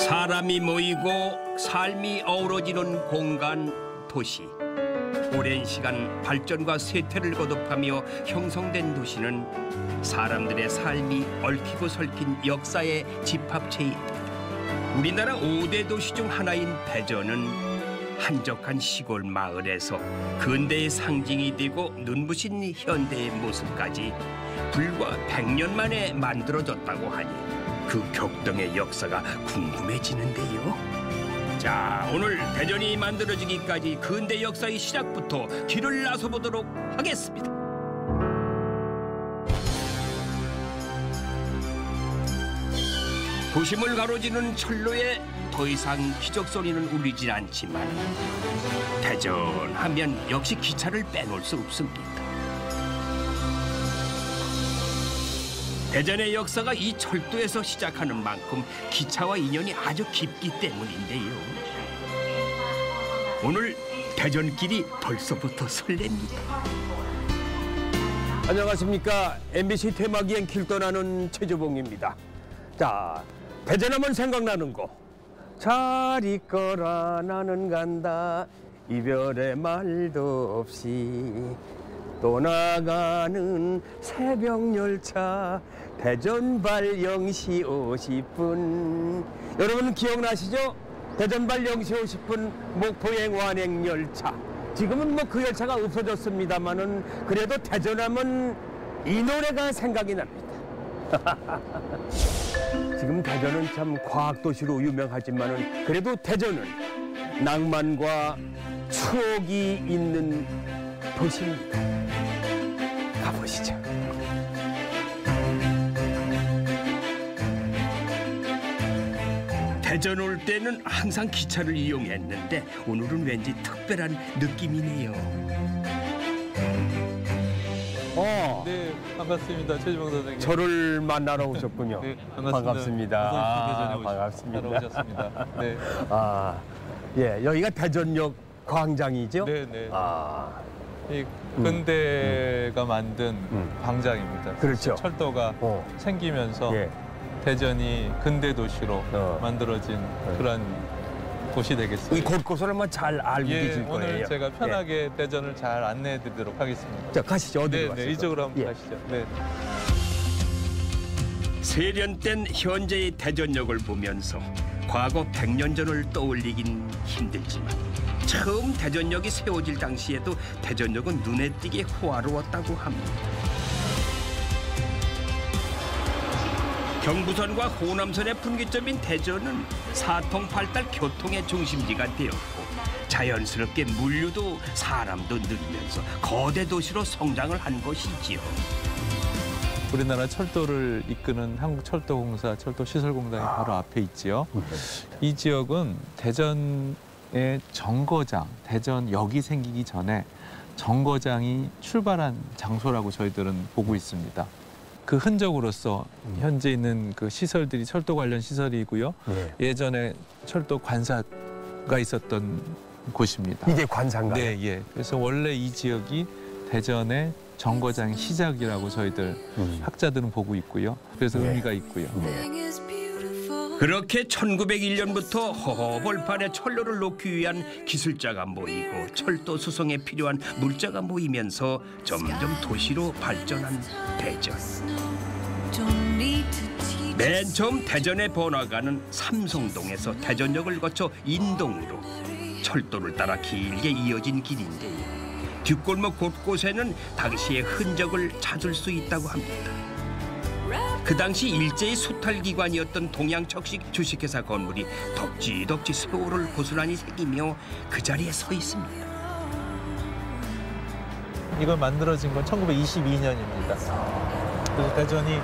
사람이 모이고 삶이 어우러지는 공간, 도시. 오랜 시간 발전과 쇠퇴를 거듭하며 형성된 도시는 사람들의 삶이 얽히고 설킨 역사의 집합체입니다. 우리나라 5대 도시 중 하나인 대전은 한적한 시골 마을에서 근대의 상징이 되고 눈부신 현대의 모습까지 불과 100년 만에 만들어졌다고 하니 그 격동의 역사가 궁금해지는데요. 자, 오늘 대전이 만들어지기까지 근대 역사의 시작부터 길을 나서보도록 하겠습니다. 도심을 가로지는 철로에 더 이상 기적 소리는 울리질 않지만 대전하면 역시 기차를 빼놓을 수 없습니다. 대전의 역사가 이 철도에서 시작하는 만큼 기차와 인연이 아주 깊기 때문인데요. 오늘 대전길이 벌써부터 설렙니다. 안녕하십니까. MBC 테마기행 길 떠나는 최주봉입니다. 자, 대전하면 생각나는 거. 잘 있거라 나는 간다 이별의 말도 없이 떠나가는 새벽 열차 대전발 0시 50분. 여러분 기억나시죠? 대전발 0시 50분 목포행 완행 열차. 지금은 뭐 그 열차가 없어졌습니다만은 그래도 대전하면 이 노래가 생각이 납니다. 지금 대전은 참 과학도시로 유명하지만은 그래도 대전은 낭만과 추억이 있는 도시입니다. 가보시죠. 대전 올 때는 항상 기차를 이용했는데 오늘은 왠지 특별한 느낌이네요. 네, 반갑습니다. 최주봉 선생님. 저를 만나러 오셨군요. 네, 반갑습니다. 반갑습니다. 오셨습니다. 네. 예, 여기가 대전역 광장이죠? 네, 네. 이 음. 근대가 만든 광장입니다. 그렇죠. 철도가 생기면서 예. 대전이 근대 도시로 만들어진 그런 곳이 되겠습니다. 이 곳곳을 한번 잘 알고 계실 거예요. 오늘 제가 편하게 대전을 잘 안내해드리도록 하겠습니다. 자, 가시죠. 어디로 가시죠? 네, 이쪽으로 한번 가시죠. 네. 세련된 현재의 대전역을 보면서 과거 100년 전을 떠올리긴 힘들지만 처음 대전역이 세워질 당시에도 대전역은 눈에 띄게 호화로웠다고 합니다. 경부선과 호남선의 분기점인 대전은 사통팔달 교통의 중심지가 되었고 자연스럽게 물류도 사람도 늘면서 거대 도시로 성장을 한 것이지요. 우리나라 철도를 이끄는 한국철도공사 철도시설공단이 바로 앞에 있지요. 이 지역은 대전의 정거장, 대전역이 생기기 전에 정거장이 출발한 장소라고 저희들은 보고 있습니다. 그 흔적으로서 현재 있는 그 시설들이 철도 관련 시설이고요. 예전에 철도 관사가 있었던 곳입니다. 이게 관사인가요? 네, 예. 그래서 원래 이 지역이 대전의 정거장의 시작이라고 저희들 학자들은 보고 있고요. 그래서 의미가 있고요. 그렇게 1901년부터 허허벌판에 철로를 놓기 위한 기술자가 모이고 철도 수송에 필요한 물자가 모이면서 점점 도시로 발전한 대전. 맨 처음 대전의 번화가는 삼성동에서 대전역을 거쳐 인동으로 철도를 따라 길게 이어진 길인데요. 뒷골목 곳곳에는 당시의 흔적을 찾을 수 있다고 합니다. 그 당시 일제의 수탈기관이었던 동양척식 주식회사 건물이 덕지덕지 세월을 고스란히 새기며 그 자리에 서 있습니다. 이걸 만들어진 건 1922년입니다. 그래서 대전이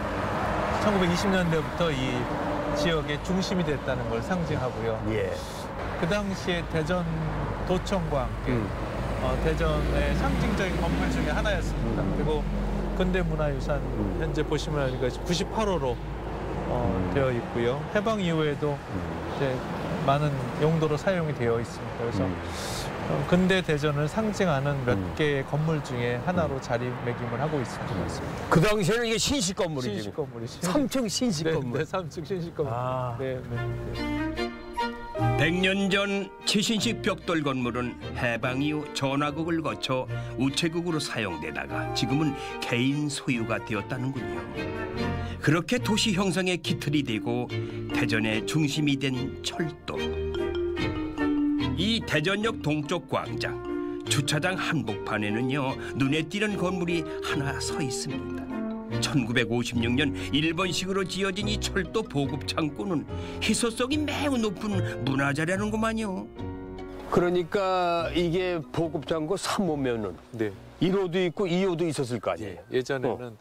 1920년대부터 이 지역의 중심이 됐다는 걸 상징하고요. 그 당시에 대전 도청과 함께 대전의 상징적인 건물 중에 하나였습니다. 그리고 근대문화유산 현재 보시면 이것이 98호로 되어 있고요. 해방 이후에도 이제 많은 용도로 사용이 되어 있습니다. 그래서 근대 대전을 상징하는 몇 개의 건물 중에 하나로 자리매김을 하고 있을 것 같습니다. 그 당시에는 이게 신식 건물이죠. 신식 건물이죠. 3층 신식 네, 건물. 네, 3층 신식 건물. 네, 네, 네. 100년 전 최신식 벽돌 건물은 해방 이후 전화국을 거쳐 우체국으로 사용되다가 지금은 개인 소유가 되었다는군요. 그렇게 도시 형성의 기틀이 되고 대전의 중심이 된 철도. 이 대전역 동쪽 광장, 주차장 한복판에는요 눈에 띄는 건물이 하나 서 있습니다. 1956년 일본식으로 지어진 이 철도 보급 창고는 희소성이 매우 높은 문화재라는구만요. 그러니까 이게 보급창고 3호면은 네. 1호도 있고 2호도 있었을 거 아니에요. 예전에는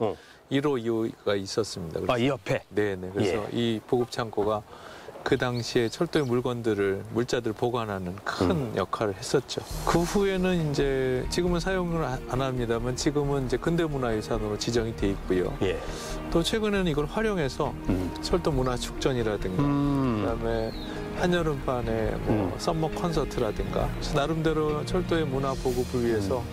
1호, 2호가 있었습니다. 아, 이 옆에? 네네. 그래서 이 보급 창고가 그 당시에 철도의 물자들을 보관하는 큰 역할을 했었죠. 그 후에는 이제 지금은 사용을 안 합니다만 지금은 이제 근대문화유산으로 지정이 돼 있고요. 예. 또 최근에는 이걸 활용해서 철도 문화축전이라든가 그다음에 한여름반에 뭐 썸머 콘서트라든가 나름대로 철도의 문화 보급을 위해서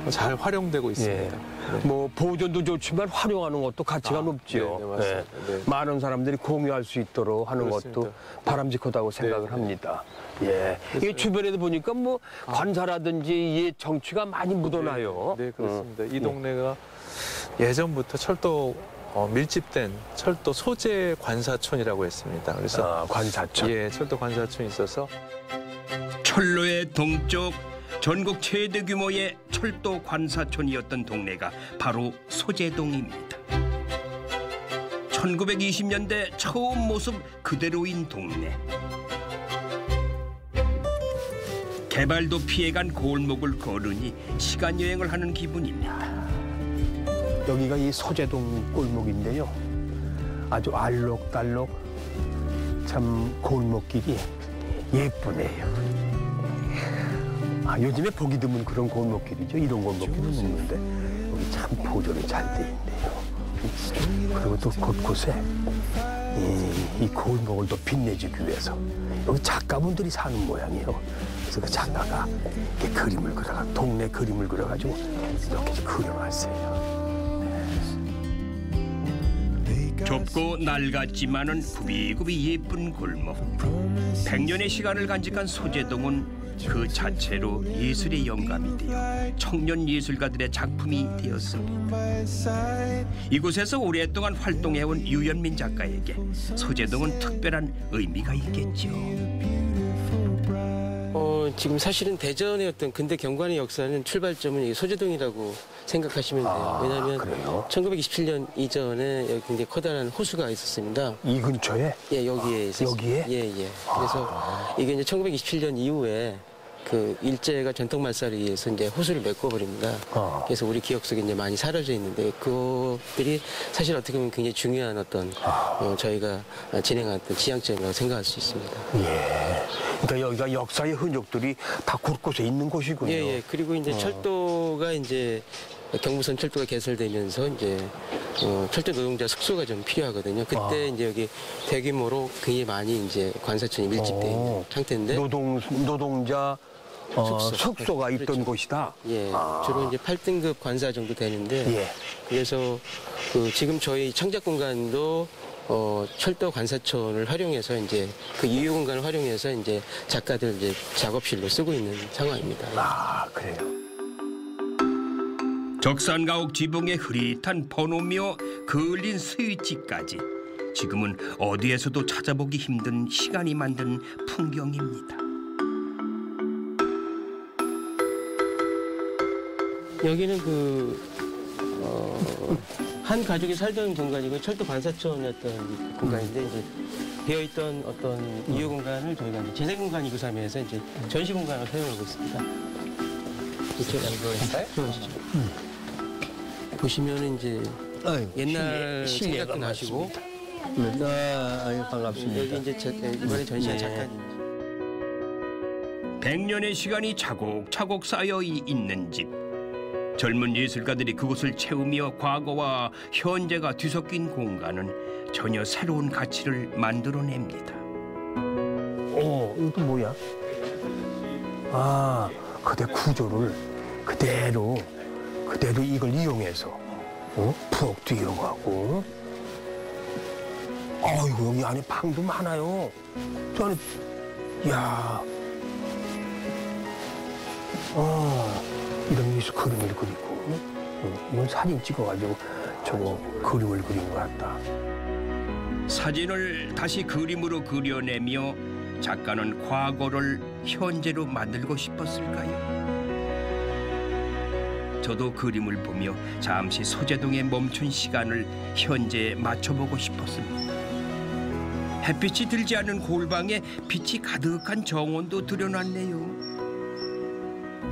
잘 활용되고 있습니다. 예. 뭐 보존도 좋지만 활용하는 것도 가치가 높지요. 네, 맞습니다. 네. 많은 사람들이 공유할 수 있도록 하는 그렇습니다. 것도 바람직하다고 생각을 네. 합니다. 예. 이게 주변에도 보니까 뭐 관사라든지 이 정취가 많이 묻어나요. 네, 그렇습니다. 이 동네가 예전부터 철도 밀집된 철도 소재 관사촌이라고 했습니다. 그래서 관사촌. 예, 철도 관사촌이 있어서 철로의 동쪽 전국 최대 규모의 철도 관사촌이었던 동네가 바로 소재동입니다. 1920년대 처음 모습 그대로인 동네. 개발도 피해간 골목을 걸으니 시간 여행을 하는 기분입니다. 여기가 이 소재동 골목인데요. 아주 알록달록 참 골목길이 예쁘네요. 요즘에 보기 드문 그런 골목길이죠. 이런 골목길은 없는데 여기 참 보존이 잘 돼 있네요. 그리고 또 곳곳에 이 골목을 더 빛내주기 위해서 여기 작가분들이 사는 모양이에요. 그래서 그 작가가 이렇게 그림을 그려가 동네 그림을 그려가지고 이렇게 그려놨어요. 좁고 낡았지만은 굽이굽이 예쁜 골목. 100년의 시간을 간직한 소재동은 그 자체로 예술의 영감이 되어 청년 예술가들의 작품이 되었습니다. 이곳에서 오랫동안 활동해온 유연민 작가에게 소재동은 특별한 의미가 있겠죠. 지금 사실은 대전의 어떤 근대 경관의 역사는 출발점은 이 소재동이라고 생각하시면 돼요. 왜냐하면 그래요? 1927년 이전에 여기 굉장히 커다란 호수가 있었습니다. 이 근처에? 예, 여기에 있었어요. 여기에? 예, 예. 그래서 이게 이제 1927년 이후에 그 일제가 전통말살에 의해서 이제 호수를 메꿔버립니다. 그래서 우리 기억 속에 이제 많이 사라져 있는데 그것들이 사실 어떻게 보면 굉장히 중요한 어떤 저희가 진행한 어떤 지향점이라고 생각할 수 있습니다. 예. 그러니까 여기가 역사의 흔적들이 다 곳곳에 있는 곳이군요. 예, 예. 그리고 이제 철도가 이제 경부선 철도가 개설되면서 이제 철도 노동자 숙소가 좀 필요하거든요. 그때 이제 여기 대규모로 굉장히 많이 이제 관사촌이 밀집되어 있는 상태인데 노동자 숙소가 있던 그렇죠. 곳이다. 예, 주로 이제 8등급 관사 정도 되는데 예. 그래서 그 지금 저희 창작 공간도 철도 관사촌을 활용해서 이제 그 유휴 공간을 활용해서 이제 작가들 이제 작업실로 쓰고 있는 상황입니다. 그래요. 적산가옥 지붕의 흐릿한 번호며 그을린 스위치까지 지금은 어디에서도 찾아보기 힘든 시간이 만든 풍경입니다. 여기는 한 가족이 살던 공간이고 철도 관사촌이었던 공간인데 이제 비어있던 어떤 유휴 공간을 저희가 이제 재생 공간 293에서 이제 전시 공간을 사용하고 있습니다. 보시면은 이제 옛날 생각도 나시고 반갑습니다. 여기 이제 이번에 전시한 작가님. 100년의 시간이 차곡차곡 쌓여 있는 집. 젊은 예술가들이 그곳을 채우며 과거와 현재가 뒤섞인 공간은 전혀 새로운 가치를 만들어냅니다. 이것도 뭐야? 그대 구조를 그대로 이걸 이용해서 부엌도 이용하고. 여기 안에 방도 많아요. 저 안에 야, 이런 데서 그림을 그리고, 이건 사진 찍어가지고 저거 그림을 그린 것 같다. 사진을 다시 그림으로 그려내며 작가는 과거를 현재로 만들고 싶었을까요? 저도 그림을 보며 잠시 소재동에 멈춘 시간을 현재에 맞춰보고 싶었습니다. 햇빛이 들지 않은 골방에 빛이 가득한 정원도 드러났네요.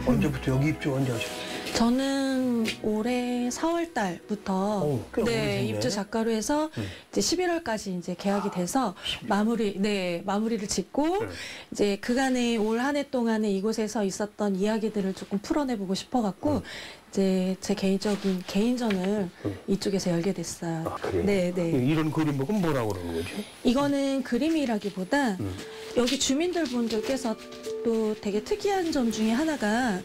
언제부터 여기 입주 언제 하셨어요? 저는 올해 4월 달부터 꽤 오래됐네. 입주 작가로 해서 이제 11월까지 이제 계약이 돼서 마무리를 짓고 이제 그간에 올 한 해 동안에 이곳에서 있었던 이야기들을 조금 풀어내보고 싶어갖고 이제 제 개인적인 개인전을 이쪽에서 열게 됐어요. 아, 그래요? 네. 이런 그림 보고 뭐라고 그러는 거죠? 이거는 그림이라기보다 여기 주민들분들께서 또 되게 특이한 점 중에 하나가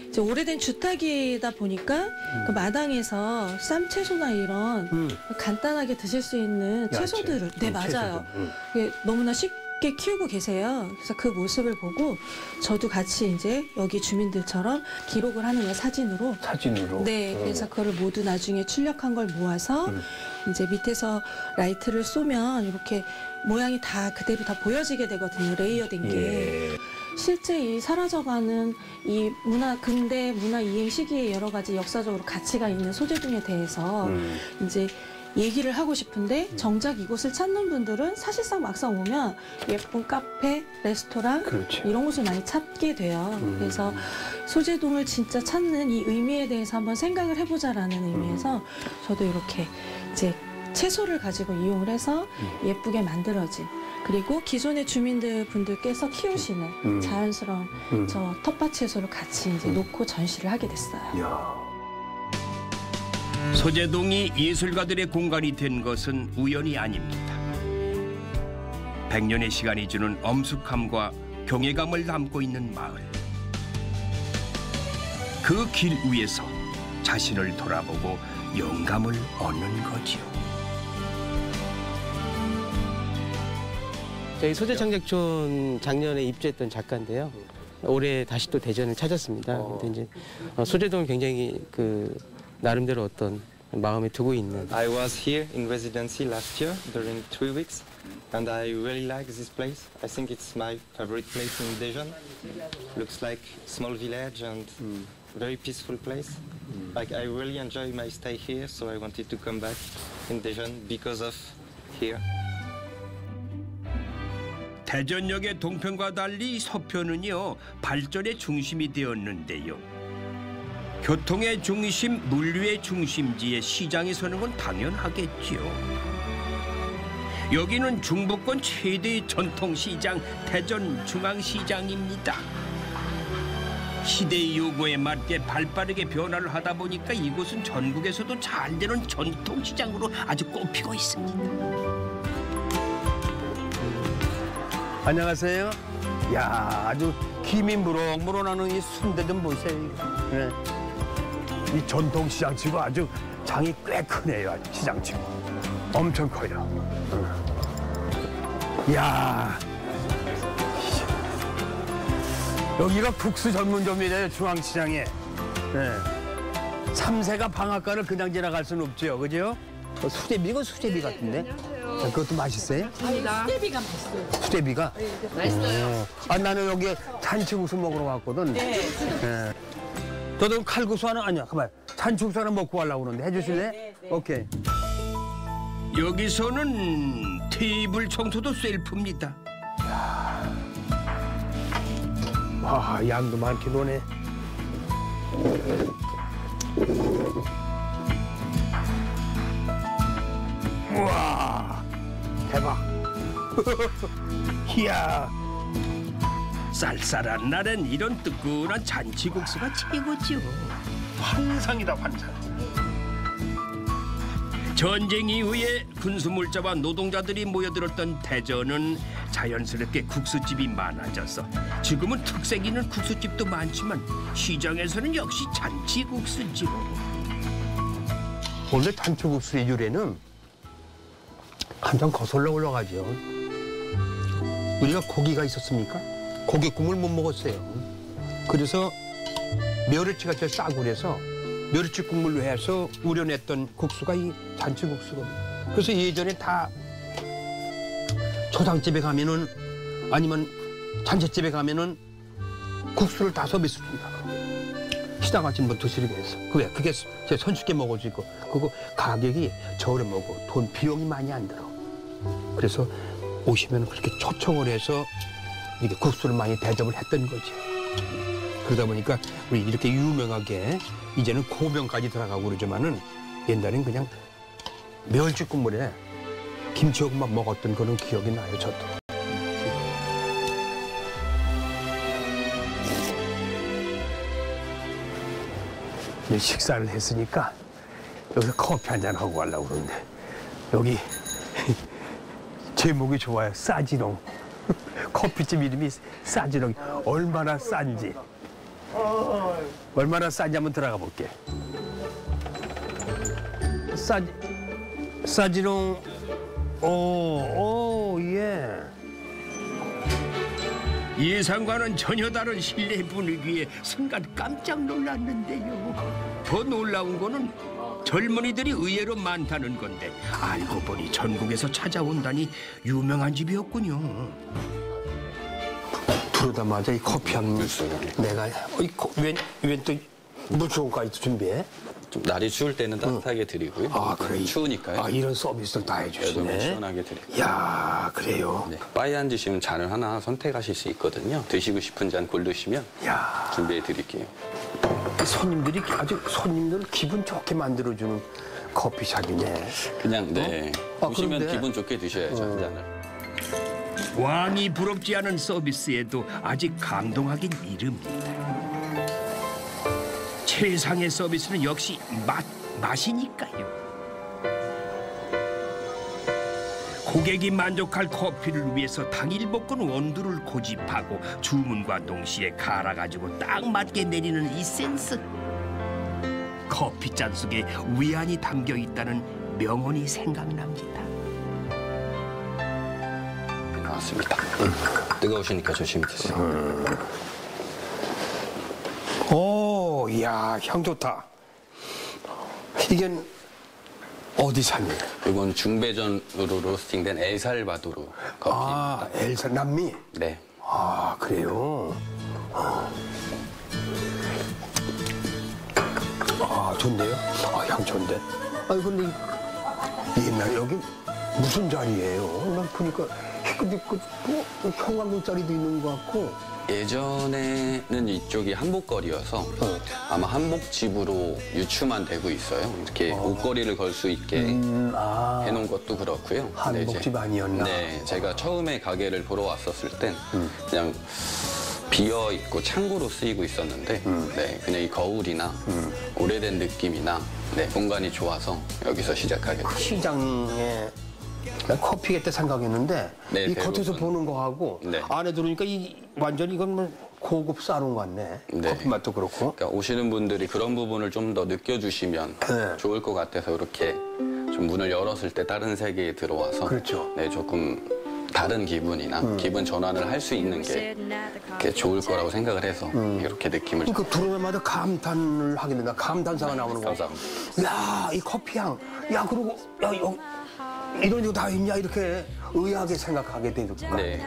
이제 오래된 주택이다 보니까 그 마당에서 쌈채소나 이런 간단하게 드실 수 있는 채소들을 맞아요. 그게 너무나 쉽게 키우고 계세요. 그래서 그 모습을 보고 저도 같이 이제 여기 주민들처럼 기록을 하는 거예요. 사진으로. 네, 그래서 그거를 모두 나중에 출력한 걸 모아서 이제 밑에서 라이트를 쏘면 이렇게 모양이 다 그대로 다 보여지게 되거든요. 레이어된 게. 실제 이 사라져가는 이 근대 문화 이행 시기에 여러 가지 역사적으로 가치가 있는 소재동에 대해서 이제 얘기를 하고 싶은데 정작 이곳을 찾는 분들은 사실상 막상 오면 예쁜 카페, 레스토랑 이런 곳을 많이 찾게 돼요. 그래서 소재동을 진짜 찾는 이 의미에 대해서 한번 생각을 해보자라는 의미에서 저도 이렇게 이제 채소를 가지고 이용을 해서 예쁘게 만들어진 그리고 기존의 주민분들께서 키우시는 자연스러운 저 텃밭 채소를 같이 이제 놓고 전시를 하게 됐어요. 소재동이 예술가들의 공간이 된 것은 우연이 아닙니다. 100년의 시간이 주는 엄숙함과 경외감을 담고 있는 마을. 그 길 위에서 자신을 돌아보고 영감을 얻는 거지요. 저희 소재창작촌 작년에 입주했던 작가인데요. 올해 다시 또 대전을 찾았습니다. 근데 이제 소재동을 굉장히 나름대로 어떤 마음에 두고 있는. I was here in residency last year during 3 weeks, and I really like this place. I think it's my favorite place in Daejeon. Looks like small village and very peaceful place. Like I really enjoy my stay here, so I wanted to come back in Daejeon because of here. 대전역의 동편과 달리 서편은요 발전의 중심이 되었는데요. 교통의 중심, 물류의 중심지에 시장이 서는 건 당연하겠지요. 여기는 중부권 최대의 전통시장 대전중앙시장입니다. 시대의 요구에 맞게 발빠르게 변화를 하다 보니까 이곳은 전국에서도 잘 되는 전통시장으로 아주 꼽히고 있습니다. 안녕하세요. 야, 아주 김이 무럭무럭하는 이 순대 좀 보세요. 네. 이 전통시장치고 아주 장이 꽤 크네요. 아주 시장치고 엄청 커요. 야, 여기가 국수 전문점이래요. 중앙시장에. 네. 3세가 방앗간을 그냥 지나갈 수는 없죠, 그죠? 수제비, 이거 수제비 같은데? 그것도 맛있어요? 수제비가 맛있어요. 수제비가? 네, 맛있어요. 아, 나는 여기 잔치국수 먹으러 왔거든. 네. 네. 저도 칼국수 하나, 아니야, 가만. 잔치국수 하나 먹고 가려고 그러는데 해주실래? 네. 오케이. 여기서는 테이블 청소도 셀프입니다. 와, 양도 많긴 하네. 우와, 대박. 이야. 쌀쌀한 날엔 이런 뜨끈한 잔치국수가 최고죠. 환상이다, 환상. 전쟁 이후에 군수물자와 노동자들이 모여들었던 대전은 자연스럽게 국수집이 많아져서 지금은 특색 있는 국수집도 많지만 시장에서는 역시 잔치국수죠. 원래 잔치국수의 유래는 한참 거슬러 올라가죠. 우리가 고기가 있었습니까? 고기 국물 못 먹었어요. 그래서 멸치가 제일 싸고 그래서 멸치 국물로 해서 우려냈던 국수가 이 잔치국수거든요. 그래서 예전에 다 초상집에 가면은 아니면 잔치집에 가면은 국수를 다 서비스 줍니다. 시장 아침 뭐 드시게 해서. 그게 제 손쉽게 먹어지고 그거 가격이 저렴하고 돈 비용이 많이 안 들어. 그래서 오시면 그렇게 초청을 해서 이렇게 국수를 많이 대접을 했던 거죠. 그러다 보니까 우리 이렇게 유명하게 이제는 고명까지 들어가고 그러지만은 옛날엔 그냥 멸치 국물에 김치하고만 먹었던 그런 기억이 나요, 저도. 이제 식사를 했으니까 여기서 커피 한잔 하고 가려고 그러는데 여기 제목이 좋아요. 싸지롱. 커피집 이름이 싸지롱. 얼마나 싼지. 얼마나 싼지 한번 들어가 볼게. 싸지롱. 오, 예. 예상과는 전혀 다른 실내 분위기에 순간 깜짝 놀랐는데요. 더 놀라운 거는 젊은이들이 의외로 많다는 건데 알고 보니 전국에서 찾아온다니 유명한 집이었군요. 들어오자마자 이 커피 향 내가 웬 또 물 좋은 거 준비해? 좀 날이 추울 때는 따뜻하게 드리고요. 아, 그래. 추우니까요. 아, 이런 서비스를 다 해주시네. 시원하게 드리고. 야, 그래요. 네. 바에 앉으시면 잔을 하나 선택하실 수 있거든요. 드시고 싶은 잔 고르시면 야, 준비해 드릴게요. 손님들이 아주 손님들 기분 좋게 만들어주는 커피숍이네. 그냥 네. 아, 오시면 그런데- 기분 좋게 드셔야죠, 한 잔을. 왕이 부럽지 않은 서비스에도 아직 감동하긴 이릅니다. 최상의 서비스는 역시 맛이니까요. 고객이 만족할 커피를 위해서 당일 볶은 원두를 고집하고 주문과 동시에 갈아가지고 딱 맞게 내리는 이 센스. 커피잔 속에 위안이 담겨 있다는 명언이 생각납니다. 나왔습니다. 뜨거우시니까 조심히 드세요. 오, 이야, 향 좋다. 이게 어디 산이에요? 이건 중배전으로 로스팅된 엘살바도르 커피입니다. 아, 엘사 남미? 네. 아, 그래요? 아, 좋네요. 아, 향 좋은데. 아니, 근데 옛날에 여기 무슨 자리예요? 난 보니까 근데 형광등 자리도 있는 것 같고. 예전에는 이쪽이 한복거리여서 아마 한복집으로 유추만 되고 있어요. 이렇게 옷걸이를 걸 수 있게 해놓은 것도 그렇고요. 근데 이제- 한복집 아니었나? 네, 제가 처음에 가게를 보러 왔었을 땐 그냥 비어 있고 창고로 쓰이고 있었는데, 네, 그냥 이 거울이나 오래된 느낌이나 네, 공간이 좋아서 여기서 시작하게 됐어요. 시장에 난 커피겠다 생각했는데 네, 이 대부분. 겉에서 보는 거하고 네. 안에 들어오니까 완전히 이건 뭐 고급 사롱 같네. 네. 커피 맛도 그렇고. 그러니까 오시는 분들이 그런 부분을 좀 더 느껴주시면 네. 좋을 것 같아서 이렇게 좀 문을 열었을 때 다른 세계에 들어와서 그렇죠. 네, 조금 다른 기분이나 기분 전환을 할 수 있는 게 이렇게 좋을 거라고 생각을 해서 이렇게 느낌을 그 들어오자마자 감탄을 하게 된다. 감탄사가 나오는 거. 감사합니다. 야, 이 커피 향. 야, 그리고 야, 이런 거 다 있냐 이렇게 의아하게 생각하게 되니까. 네.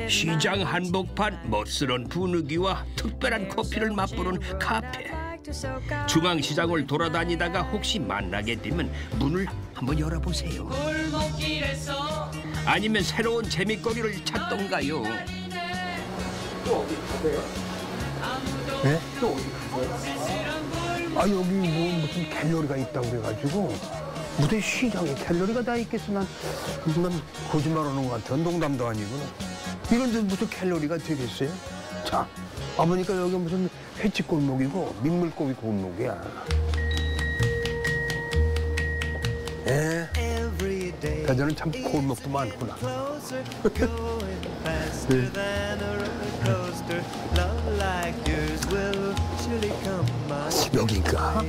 시장 한복판 멋스런 분위기와 특별한 커피를 맛보는 카페. 중앙시장을 돌아다니다가 혹시 만나게 되면 문을 한번 열어보세요. 아니면 새로운 재미거리를 찾던가요. 네? 아, 여기 뭐 무슨 갤러리가 있다고 그래가지고 무슨 시장에 갤러리가 다 있겠어. 난 거짓말하는 것 같아. 농담도 아니구나. 이런 데 무슨 갤러리가 되겠어요? 자, 와보니까 여기 무슨 횟집 골목이고 민물고기 골목이야. 예. 대전은 참 골목도 많구나. 여긴가?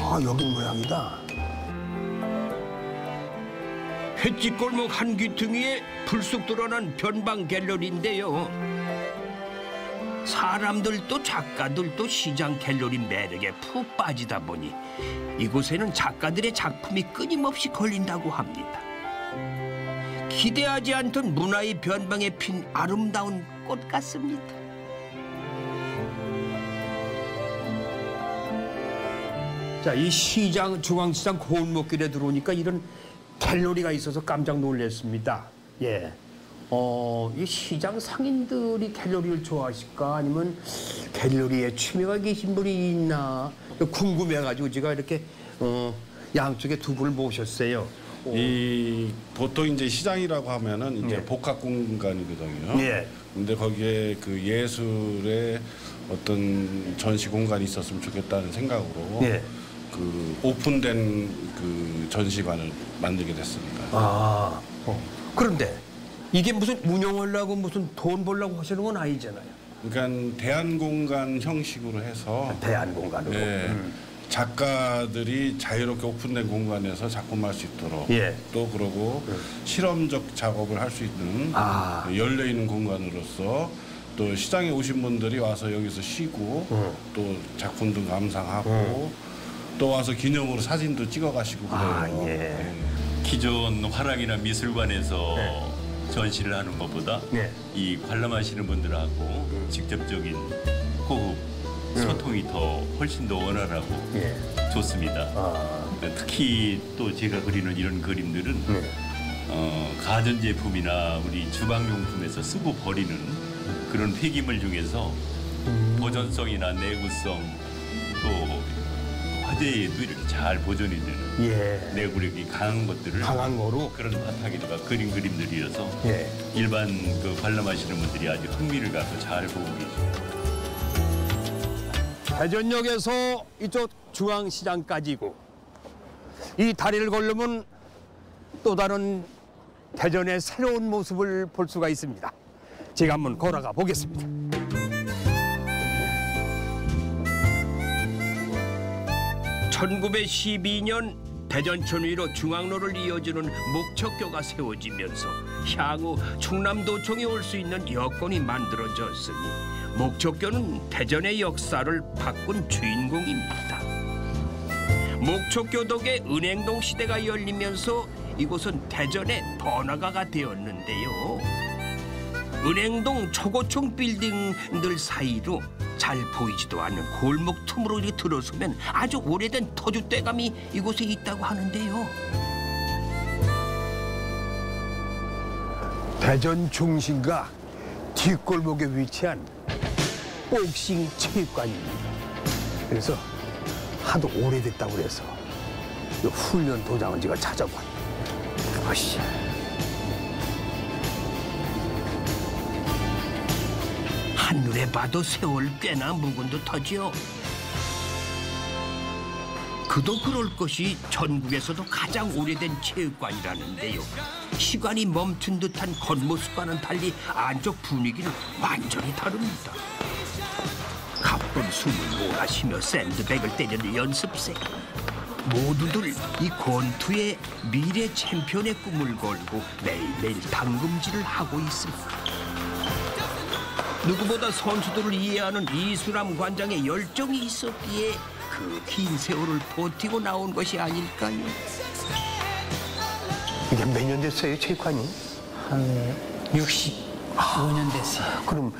아, 여긴 모양이다. 횟집골목 한 귀퉁이에 불쑥 드러난 변방 갤러리인데요. 사람들도 작가들도 시장 갤러리 매력에 푹 빠지다 보니 이곳에는 작가들의 작품이 끊임없이 걸린다고 합니다. 기대하지 않던 문화의 변방에 핀 아름다운 꽃 같습니다. 자, 이 시장, 중앙시장 골목길에 들어오니까 이런 갤러리가 있어서 깜짝 놀랐습니다. 예. 이 시장 상인들이 갤러리를 좋아하실까? 아니면 갤러리에 취미가 계신 분이 있나? 궁금해가지고 제가 이렇게 양쪽에 두 분을 모셨어요. 보통 이제 시장이라고 하면은 이제 네. 복합 공간이거든요. 예. 근데 거기에 그 예술의 어떤 전시 공간이 있었으면 좋겠다는 생각으로 예. 그 오픈된 그 전시관을 만들게 됐습니다. 아, 그런데 이게 무슨 운영하려고 무슨 돈 벌려고 하시는 건 아니잖아요. 그러니까 대안 공간 형식으로 해서 대안 공간으로. 예, 작가들이 자유롭게 오픈된 공간에서 작품할 수 있도록 예. 또 그러고 실험적 작업을 할 수 있는 열려 있는 공간으로서 또 시장에 오신 분들이 와서 여기서 쉬고 또 작품도 감상하고 또 와서 기념으로 사진도 찍어 가시고 그래요. 예. 기존 화랑이나 미술관에서 전시를 하는 것보다 네. 이 관람하시는 분들하고 직접적인 호흡, 소통이 더 훨씬 더 원활하고 예. 좋습니다. 특히 또 제가 그리는 이런 그림들은 가전제품이나 우리 주방용품에서 쓰고 버리는 그런 폐기물 중에서 보존성이나 내구성 또 화재에도 이렇게 잘 보존이 되는 예. 내구력이 강한 것들을 강한 거로? 그런 바탕에다가 그린 그림들이어서 예. 일반 그 관람하시는 분들이 아주 흥미를 갖고 잘 보고 계십니다. 대전역에서 이쪽 중앙시장까지고 이 다리를 걸으면 또 다른 대전의 새로운 모습을 볼 수가 있습니다. 제가 한번 걸어가 보겠습니다. (1912년) 대전천 위로 중앙로를 이어주는 목척교가 세워지면서 향후 충남도청에 올 수 있는 여건이 만들어졌으니 목척교는 대전의 역사를 바꾼 주인공입니다. 목척교 덕에 은행동 시대가 열리면서 이곳은 대전의 번화가가 되었는데요. 은행동 초고층 빌딩들 사이로 잘 보이지도 않는 골목 틈으로 이렇게 들어서면 아주 오래된 터줏대감이 이곳에 있다고 하는데요. 대전 중심가 뒷골목에 위치한 복싱 체육관입니다. 그래서 하도 오래됐다고 그래서 이 훈련 도장을 제가 찾아봤어요. 보시죠. 한눈에 봐도 세월 꽤나 묵은 듯하지요. 그도 그럴 것이 전국에서도 가장 오래된 체육관이라는데요. 시간이 멈춘 듯한 겉모습과는 달리 안쪽 분위기는 완전히 다릅니다. 가쁜 숨을 몰아쉬며 샌드백을 때리는 연습생. 모두들 이 권투의 미래 챔피언의 꿈을 걸고 매일매일 당금질을 하고 있습니다. 누구보다 선수들을 이해하는 이수남 관장의 열정이 있었기에 그 긴 세월을 버티고 나온 것이 아닐까요? 이게 몇 년 됐어요, 체육관이? 한 65년 됐어요. 그럼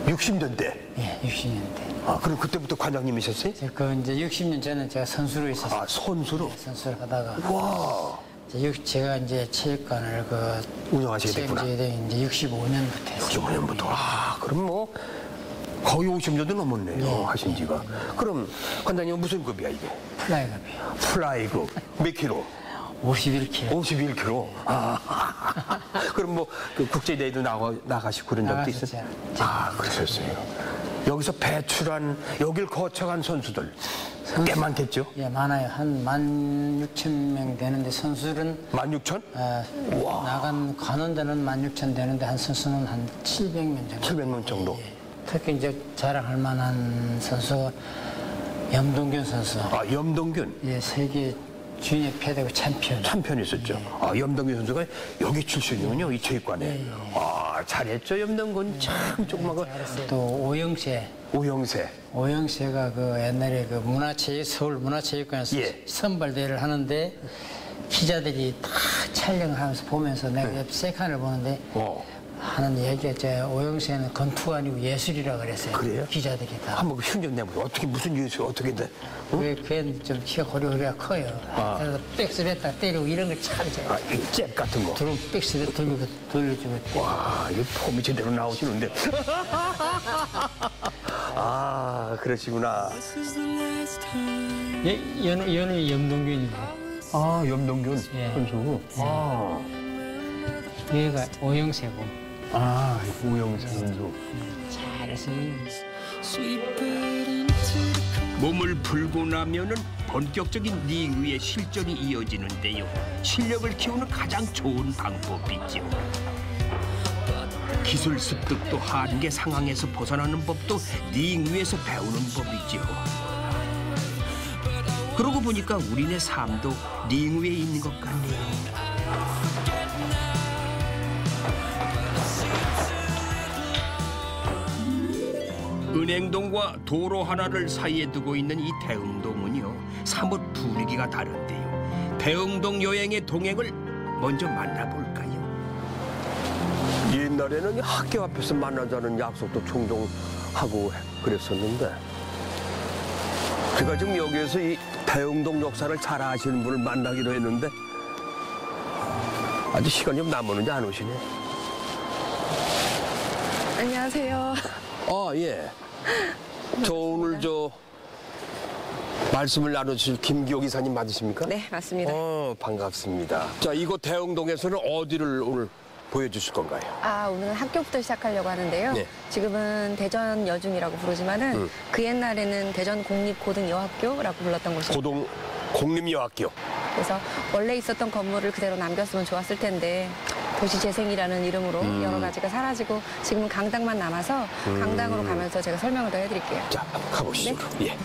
60년대? 예, 60년대. 아, 그럼 그때부터 관장님이셨어요? 그 이제 60년 전에 제가 선수로 있었어요. 아, 선수로? 네, 선수를 하다가. 와. 제가 이제 체육관을 운영하시게 됐구나. 이제 65년부터 했어요. 65년부터. 아, 그럼 뭐 거의 50년도 넘었네요, 하신 지가. 그럼 관장님은 무슨 급이야, 이게? 플라이급이요. 플라이급. 몇 킬로? 51kg. 51kg. 아. 그럼 뭐 그 국제대회도 나가시고 그런 적도 있어요? 아, 그러셨어요. 여기서 배출한, 여길 거쳐간 선수들 꽤 많겠죠? 예, 많아요. 한 16,000명 되는데 선수는 16,000? 나간 가는 데는 16,000 되는데 한 선수는 한 700명 정도. 700명 정도. 예. 특히 이제 자랑할 만한 선수가 염동균 선수. 아, 염동균. 예, 세계 준혁 패대고 챔피언. 챔피언이었죠. 아, 염동균 선수가 여기 출신이군요, 이 체육관에. 아, 잘했죠, 염동균. 참 조그마한. 또 오영세. 오영세가 그 옛날에 그 서울 문화체육관에서 선발대회를 하는데 기자들이 다 촬영하면서 보면서 내가 옆 세칸을 보는데 하는 얘기가 제 오영세는 건투가 아니고 예술이라 그랬어요. 그래요? 기자들이 다. 한번 흉내 내보세요. 어떻게 무슨 예술 어떻게 돼? 걔는 좀 키가 고리고리가 커요. 그래서 백스했다 때리고 이런 걸 잘하죠. 아, 이 잽 같은 거. 들어오면 백스를 돌려주고. 와, 이거 폼이 제대로 나오시는데. 아, 그러시구나. 얘는 염동균이고. 아, 염동균 선수. 아. 얘가 오영세고. 아, 오영세 선수. 잘했어요. 몸을 풀고 나면은 본격적인 리그의 실전이 이어지는데요. 실력을 키우는 가장 좋은 방법이죠. 기술 습득도 한계 상황에서 벗어나는 법도 링 위에서 배우는 법이죠. 그러고 보니까 우리네 삶도 링 위에 있는 것 같네요. 은행동과 도로 하나를 사이에 두고 있는 이 대흥동은요, 사뭇 분위기가 다른데요. 대흥동 여행의 동행을 먼저 만나볼까요? 옛날에는 학교 앞에서 만나자는 약속도 종종 하고 그랬었는데, 제가 지금 여기에서 이 대흥동 역사를 잘 아시는 분을 만나기로 했는데 아직 시간이 좀 남았는지 안 오시네. 안녕하세요. 아, 예. 저 오늘 말씀을 나눠주실 김기옥 이사님 맞으십니까? 네, 맞습니다. 반갑습니다. 자, 이곳 대흥동에서는 어디를 오늘 보여주실 건가요? 오늘 학교부터 시작하려고 하는데요. 네. 지금은 대전 여중이라고 부르지만은 그 옛날에는 대전 공립고등여학교라고 불렀던 곳이에요. 공립여학교. 그래서 원래 있었던 건물을 그대로 남겼으면 좋았을 텐데 도시재생이라는 이름으로 여러 가지가 사라지고 지금은 강당만 남아서 강당으로 가면서 제가 설명을 더 해드릴게요. 자, 한번 가보시죠. 네? 예.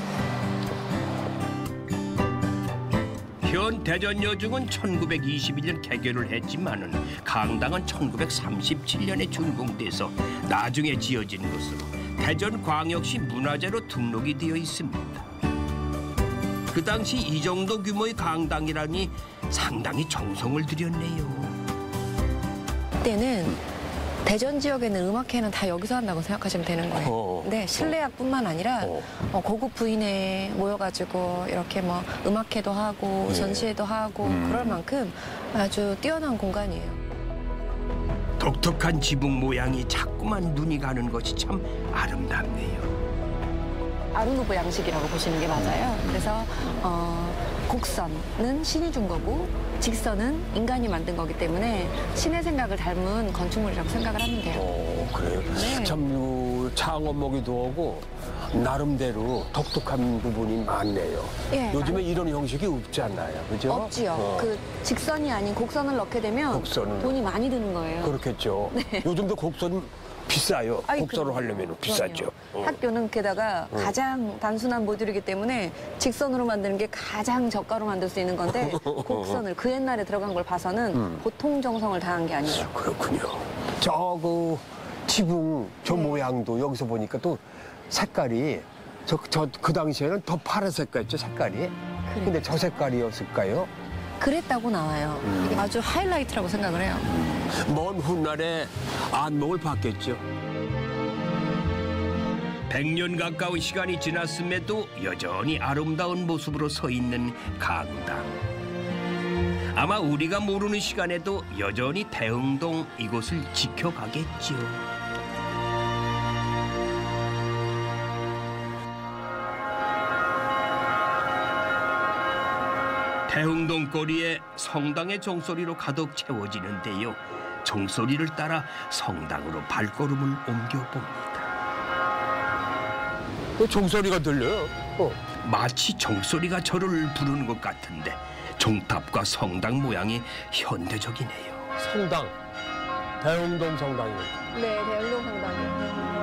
현 대전여중은 1921년 개교를 했지만은 강당은 1937년에 준공돼서 나중에 지어진 것으로 대전광역시 문화재로 등록이 되어 있습니다. 그 당시 이 정도 규모의 강당이라니 상당히 정성을 들였네요. 그때는 대전 지역에는 음악회는 다 여기서 한다고 생각하시면 되는 거예요. 근데 실내악뿐만 아니라 고급 부인회 모여가지고 이렇게 뭐 음악회도 하고 전시회도 하고 그럴 만큼 아주 뛰어난 공간이에요. 독특한 지붕 모양이 자꾸만 눈이 가는 것이 참 아름답네요. 아르누브 양식이라고 보시는 게 맞아요. 그래서 곡선은 신이 준 거고 직선은 인간이 만든 거기 때문에 신의 생각을 닮은 건축물이라고 생각을 하면 돼요. 그래요? 네. 참 창업먹이도 하고 나름대로 독특한 부분이 많네요. 예, 요즘에 이런 형식이 없지 않나요? 그죠? 없지요. 그 직선이 아닌 곡선을 넣게 되면 돈이 많이 드는 거예요. 그렇겠죠. 네. 요즘도 곡선 비싸요. 곡선을 하려면 비싸죠. 학교는 게다가 가장 단순한 모듈이기 때문에 직선으로 만드는 게 가장 저가로 만들 수 있는 건데 곡선을 그 옛날에 들어간 걸 봐서는 보통 정성을 다한 게 아니에요. 그렇군요. 그 지붕 모양도 여기서 보니까 또 색깔이 그 당시에는 더 파란색깔이었죠, 색깔이. 근데 저 색깔이었을까요? 그랬다고 나와요. 이게 아주 하이라이트라고 생각을 해요. 먼 훗날에 안목을 받겠죠. 100년 가까운 시간이 지났음에도 여전히 아름다운 모습으로 서 있는 강당. 아마 우리가 모르는 시간에도 여전히 대흥동 이곳을 지켜가겠죠. 대흥동 거리에 성당의 종소리로 가득 채워지는데요. 종소리를 따라 성당으로 발걸음을 옮겨봅니다. 종소리가 들려요. 마치 종소리가 저를 부르는 것 같은데 종탑과 성당 모양이 현대적이네요. 성당, 대흥동 성당이요. 네, 대흥동 성당이요.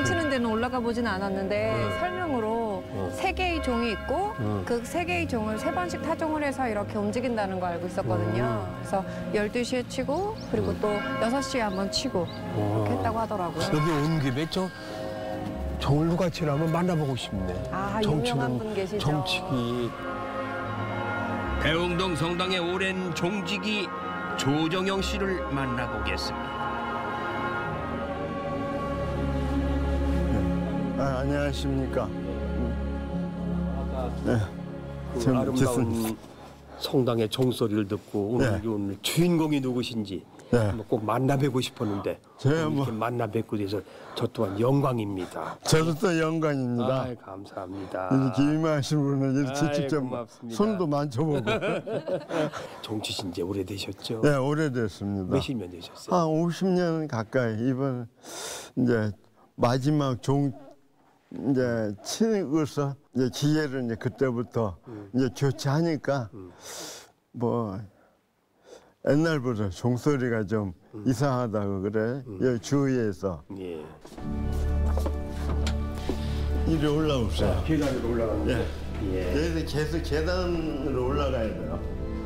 종 치는 데는 올라가 보진 않았는데 설명으로 3개의 종이 있고 그 3개의 종을 3번씩 타종을 해서 이렇게 움직인다는 거 알고 있었거든요. 그래서 12시에 치고 그리고 또 6시에 한번 치고 이렇게 했다고 하더라고요. 여기 온 김에 종을 누가 치나 한번 만나보고 싶네. 아, 유명한 분 계시죠. 종치기. 대흥동 성당의 오랜 종직이 조정영 씨를 만나보겠습니다. 안녕하십니까. 네. 그 아름다운 성당의 종소리를 듣고 오늘 주인공이 누구신지 한번 꼭 만나 뵙고 싶었는데 이렇게 만나 뵙고 돼서 저 또한 영광입니다. 저도 또 영광입니다. 아이, 감사합니다. 이렇게 임하신 분은 이렇게 직접 고맙습니다. 손도 만져보고. 종치신 지 오래되셨죠? 네, 오래됐습니다. 몇십 년 되셨어요? 한 50년 가까이. 이번 이제 마지막 종 이제 치고서 이제 기계를 이제 그때부터 이제 교체하니까 뭐 옛날보다 종소리가 좀 이상하다고 그래. 여기 주위에서. 예. 이리 올라오세요. 계단으로 올라가는데. 예. 여기서 계속 계단으로 올라가야 돼요.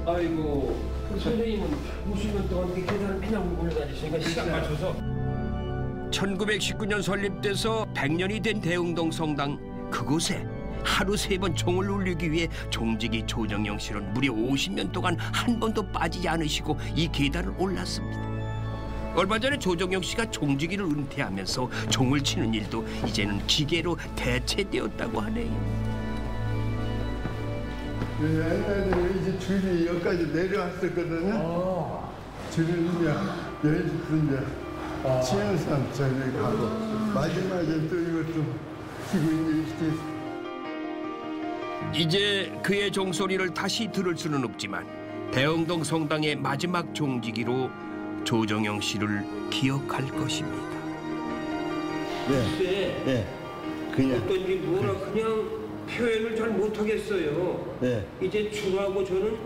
아이고, 그 선생님은 50년 동안 그 계단을 그냥 올라다니시니까 시간 맞춰서. 1919년 설립돼서 100년이 된 대흥동 성당 그곳에 하루 3번 종을 울리기 위해 종직이 조정영 씨는 무려 50년 동안 한 번도 빠지지 않으시고 이 계단을 올랐습니다. 얼마 전에 조정영 씨가 종직이를 은퇴하면서 종을 치는 일도 이제는 기계로 대체되었다고 하네요. 옛날에 이제 줄이 여기까지 내려왔었거든요. 줄을 이제 여기서 이제 치영산 저기 가고 마지막에 또 이것도 치고 이제 그의 종소리를 다시 들을 수는 없지만 대흥동 성당의 마지막 종지기로 조정영 씨를 기억할 것입니다. 네. 그냥 어떤지 뭐라 그냥 표현을 잘 못하겠어요. 이제 중하고 저는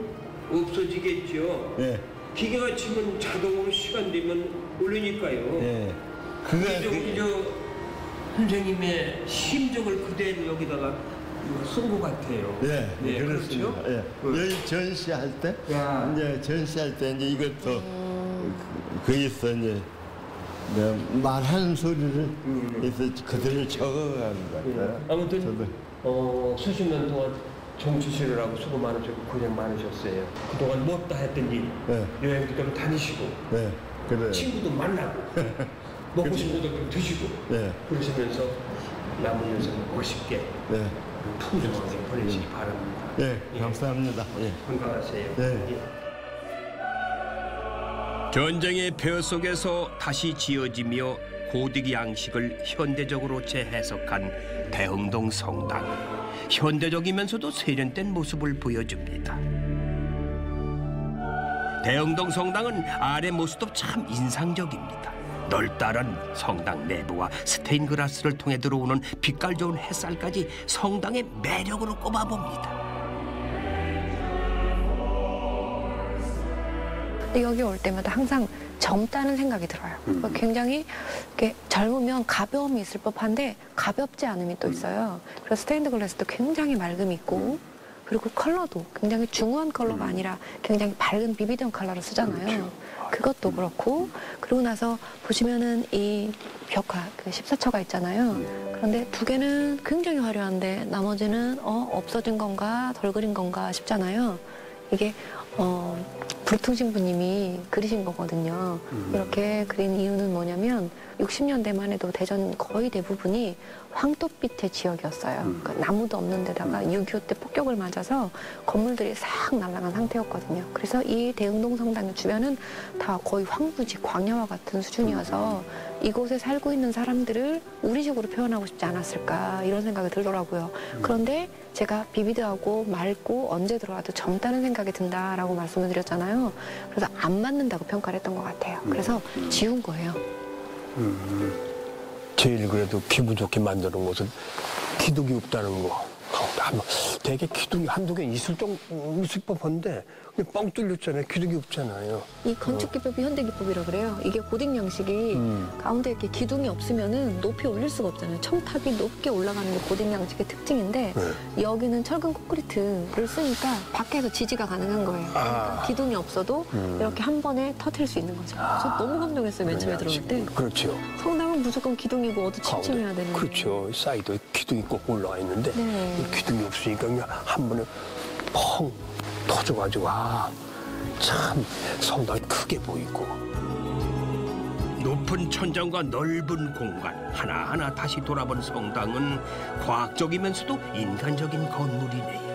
없어지겠죠. 기계가 치면 자동으로 시간 되면 올리니까요. 저 선생님의 심정을 그대로 여기다가 쓴 것 같아요. 그렇습니다. 그렇죠? 여기 전시할 때, 이제 전시할 때 이제 이것도 거기서 이제 말하는 소리를 그래서 그대로 적어가는 것 같아요. 아무튼 수십 년 동안 종치시느라고 수고 많으셨고 고생 많으셨어요. 그동안 못다 했던 일, 여행도 좀 다니시고, 그래. 친구도 만나고, 먹고 싶은 것도 좀 드시고, 그러시면서 남은 인생 멋있게, 풍성하게 보내시기 바랍니다. 감사합니다. 건강하세요. 전쟁의 벼 속에서 다시 지어지며 고딕 양식을 현대적으로 재해석한 대흥동 성당. 현대적이면서도 세련된 모습을 보여줍니다. 대흥동 성당은 아래 모습도 참 인상적입니다. 넓다란 성당 내부와 스테인글라스를 통해 들어오는 빛깔 좋은 햇살까지 성당의 매력으로 꼽아봅니다. 여기 올 때마다 항상 젊다는 생각이 들어요. 굉장히 이렇게 젊으면 가벼움이 있을 법한데 가볍지 않음이 또 있어요. 그래서 스테인드 글라스도 굉장히 맑음이 있고 그리고 컬러도 굉장히 중후한 컬러가 아니라 굉장히 밝은 비비드한 컬러를 쓰잖아요. 그것도 그렇고 그러고 나서 보시면은 이 벽화 그 14처가 있잖아요. 그런데 2개는 굉장히 화려한데 나머지는 없어진 건가 덜 그린 건가 싶잖아요. 이게 브루퉁 신부님이 그리신 거거든요. 이렇게 그린 이유는 뭐냐면 60년대만 해도 대전 거의 대부분이 황토빛의 지역이었어요. 그러니까 나무도 없는 데다가 6.25 때 폭격을 맞아서 건물들이 싹 날아간 상태였거든요. 그래서 이 대흥동 성당의 주변은 다 거의 황무지, 광야와 같은 수준이어서 이곳에 살고 있는 사람들을 우리식으로 표현하고 싶지 않았을까 이런 생각이 들더라고요. 그런데 제가 비비드하고 맑고 언제 들어와도 젊다는 생각이 든다라고 말씀을 드렸잖아요. 그래서 안 맞는다고 평가를 했던 것 같아요. 그래서 지운 거예요. 제일 그래도 기분 좋게 만드는 것은 기둥이 없다는 거. 되게 기둥이 한두 개 있을 법한데 그냥 뻥 뚫렸잖아요. 기둥이 없잖아요. 이 건축 기법이 현대 기법이라 그래요. 이게 고딕 양식이 가운데 이렇게 기둥이 없으면은 높이 올릴 수가 없잖아요. 첨탑이 높게 올라가는 게 고딕 양식의 특징인데 여기는 철근 콘크리트를 쓰니까 밖에서 지지가 가능한 거예요. 그러니까 기둥이 없어도 이렇게 한 번에 터뜨릴 수 있는 거죠. 저 너무 감동했어요. 맨 처음에 들어올 때. 그렇죠. 성당은 무조건 기둥이고 어디 침침해야 되는. 그렇죠. 사이드에 기둥이 꼭 올라와 있는데 네. 기둥이 없으니까 그냥 한 번에 펑 터져가지고 참 성당이 크게 보이고. 높은 천장과 넓은 공간 하나하나 다시 돌아본 성당은 과학적이면서도 인간적인 건물이네요.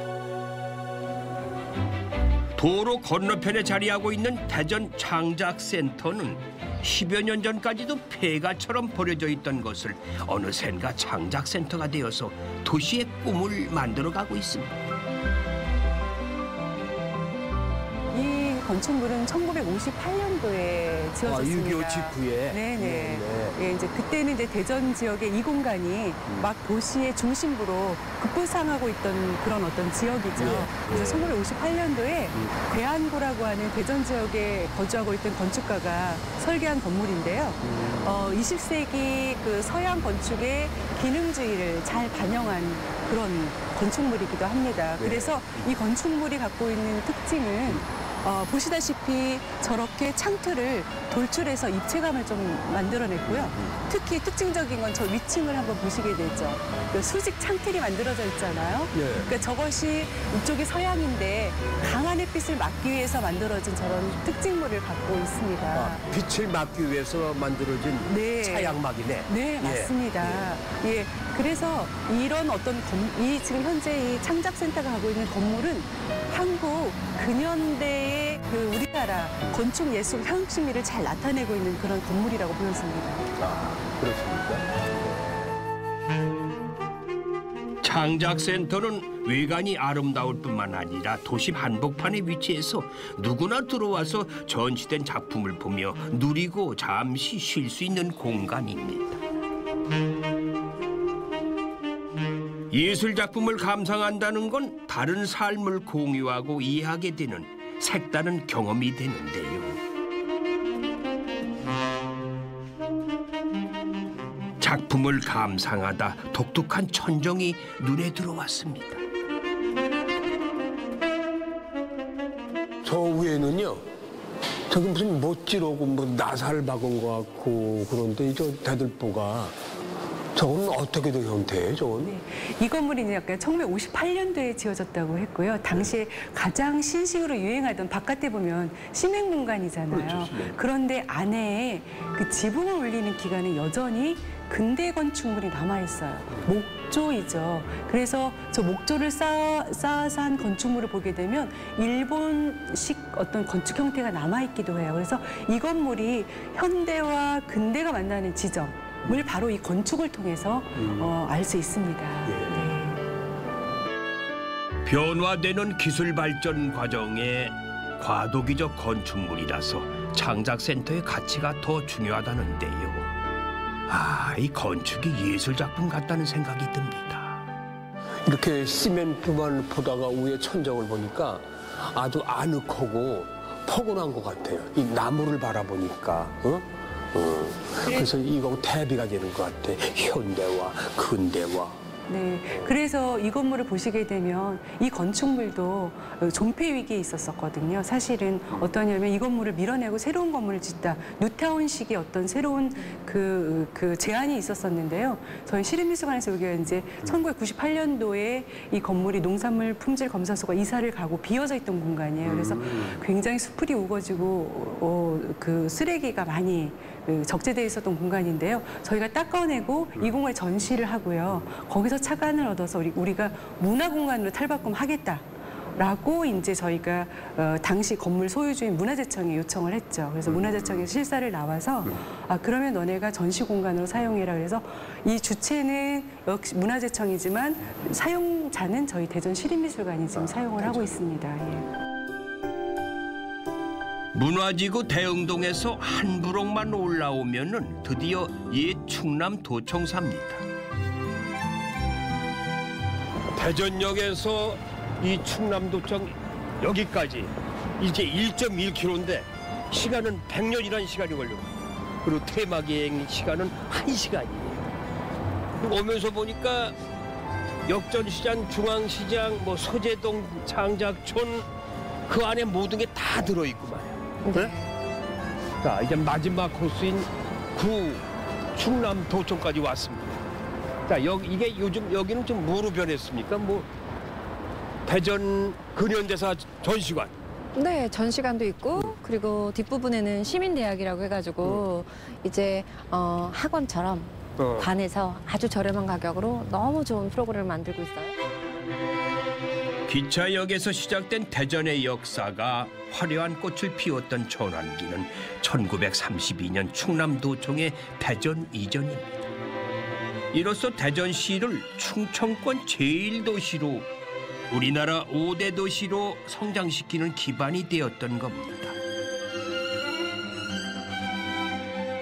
도로 건너편에 자리하고 있는 대전 창작센터는 10여 년 전까지도 폐가처럼 버려져 있던 것을 어느샌가 창작센터가 되어서 도시의 꿈을 만들어가고 있습니다. 이 건축물은 1958년도에 지어졌습니다. 6.25 직후에. 네네. 예, 이제 그때는 이제 대전 지역의 이 공간이 막 도시의 중심부로 급부상하고 있던 그런 어떤 지역이죠. 그래서 1958년도에 대한고라고 하는 대전 지역에 거주하고 있던 건축가가 설계한 건물인데요. 20세기 그 서양 건축의 기능주의를 잘 반영한 그런 건축물이기도 합니다. 그래서 이 건축물이 갖고 있는 특징은 보시다시피 저렇게 창틀을 돌출해서 입체감을 좀 만들어냈고요. 특히 특징적인 건 저 위층을 한번 보시게 되죠. 그 수직 창틀이 만들어져 있잖아요. 그러니까 저것이 이쪽이 서양인데 강한 햇빛을 막기 위해서 만들어진 저런 특징물을 갖고 있습니다. 빛을 막기 위해서 만들어진 차양막이네. 네, 맞습니다. 예, 그래서 이런 어떤 이 지금 현재 이 창작센터가 하고 있는 건물은 한국 근현대의 그 우리나라 건축 예술 혁신미를 잘 나타내고 있는 그런 건물이라고 보였습니다. 그렇습니까? 창작센터는 외관이 아름다울 뿐만 아니라 도심 한복판에 위치해서 누구나 들어와서 전시된 작품을 보며 누리고 잠시 쉴 수 있는 공간입니다. 예술 작품을 감상한다는 건 다른 삶을 공유하고 이해하게 되는 색다른 경험이 되는데요. 작품을 감상하다 독특한 천정이 눈에 들어왔습니다. 저 위에는요, 저기 무슨 못지르고 뭐 나사를 박은 것 같고 그런데 저 대들보가 저건 어떻게 된 형태예요, 저건? 네, 이 건물이 이제 약간 1958년도에 지어졌다고 했고요. 당시에 가장 신식으로 유행하던 바깥에 보면 시맹 공간이잖아요. 그렇죠, 시맹. 그런데 안에 그 지붕을 올리는 기간에 여전히 근대 건축물이 남아있어요. 목조이죠. 그래서 저 목조를 쌓아서 한 건축물을 보게 되면 일본식 어떤 건축 형태가 남아있기도 해요. 그래서 이 건물이 현대와 근대가 만나는 지점. 을 바로 이 건축을 통해서 알 수 있습니다. 네. 변화되는 기술 발전 과정에 과도기적 건축물이라서 창작센터의 가치가 더 중요하다는데요. 이 건축이 예술 작품 같다는 생각이 듭니다. 이렇게 시멘트만 보다가 위에 천정을 보니까 아주 아늑하고 포근한 것 같아요. 이 나무를 바라보니까. 그래서 이거 대비가 되는 것 같아. 현대와 근대와. 네, 그래서 이 건물을 보시게 되면 이 건축물도 존폐 위기에 있었거든요. 사실은 어떠냐면 이 건물을 밀어내고 새로운 건물을 짓다. 뉴타운식의 어떤 새로운 그 제안이 있었었는데요. 저희 시립미술관에서 여기가 이제 1998년도에 이 건물이 농산물 품질 검사소가 이사를 가고 비어져 있던 공간이에요. 그래서 굉장히 수풀이 우거지고 그 쓰레기가 많이 적재되어 있었던 공간인데요. 저희가 닦아내고 이 공간에 전시를 하고요. 거기서 차관을 얻어서 우리가 문화공간으로 탈바꿈하겠다라고 이제 저희가 당시 건물 소유주인 문화재청에 요청을 했죠. 그래서 문화재청에서 실사를 나와서 그러면 너네가 전시 공간으로 사용해라. 그래서 이 주체는 역시 문화재청이지만 사용자는 저희 대전 시립미술관이 지금 사용을 하고 있습니다. 예. 문화지구 대흥동에서 한 부록만 올라오면은 드디어 옛 충남 도청사입니다. 대전역에서 이 충남도청 여기까지 이게 1.1km인데 시간은 100년이라는 시간이 걸려. 그리고 테마기행 시간은 1시간이에요. 오면서 보니까 역전시장, 중앙시장, 뭐 소재동, 장작촌 그 안에 모든 게 다 들어있구만. 네? 자, 이제 마지막 코스인 충남도청까지 왔습니다. 자, 이게 요즘 여기는 좀 뭐로 변했습니까? 뭐 대전 근현대사 전시관. 네, 전시관도 있고 그리고 뒷부분에는 시민대학이라고 해가지고 이제 학원처럼 관에서 아주 저렴한 가격으로 너무 좋은 프로그램을 만들고 있어요. 기차역에서 시작된 대전의 역사가 화려한 꽃을 피웠던 전환기는 1932년 충남도청의 대전 이전입니다. 이로써 대전시를 충청권 제1도시로 우리나라 5대 도시로 성장시키는 기반이 되었던 겁니다.